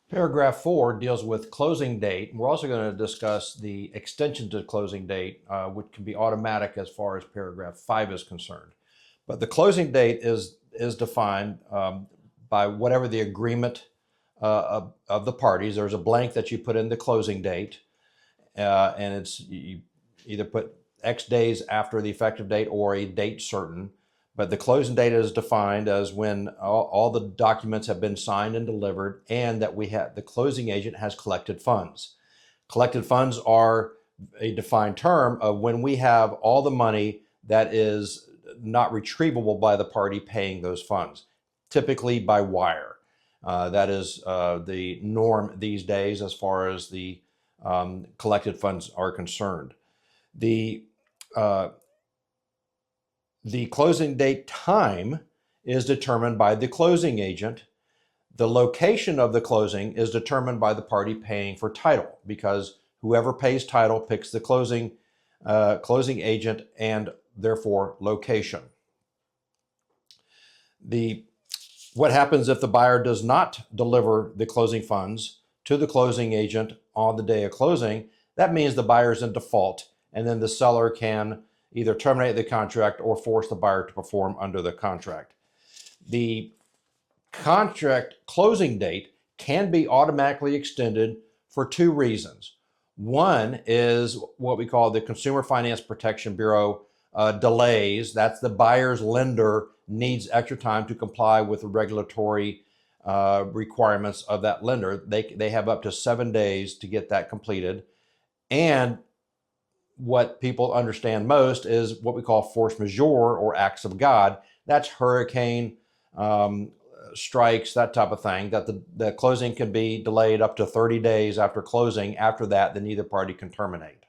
Paragraph 4 deals with closing date. We're also going to discuss the extension to closing date, which can be automatic as far as paragraph 5 is concerned. But the closing date is defined by whatever the agreement of the parties. There's a blank that you put in the closing date, and it's you either put X days after the effective date or a date certain. But the closing date is defined as when all the documents have been signed and delivered, and that the closing agent has collected funds. Collected funds are a defined term of when we have all the money that is not retrievable by the party paying those funds, typically by wire. That is the norm these days as far as the collected funds are concerned. The closing date time is determined by the closing agent. The location of the closing is determined by the party paying for title, because whoever pays title picks the closing agent and therefore location. What happens if the buyer does not deliver the closing funds to the closing agent on the day of closing? That means the buyer is in default, and then the seller can either terminate the contract or force the buyer to perform under the contract. The contract closing date can be automatically extended for two reasons. One is what we call the Consumer Finance Protection Bureau delays. That's the buyer's lender needs extra time to comply with the regulatory requirements of that lender. They have up to 7 days to get that completed. And what people understand most is what we call force majeure or acts of God. That's hurricane, strikes, that type of thing, that the closing can be delayed up to 30 days after closing. After that, then neither party can terminate.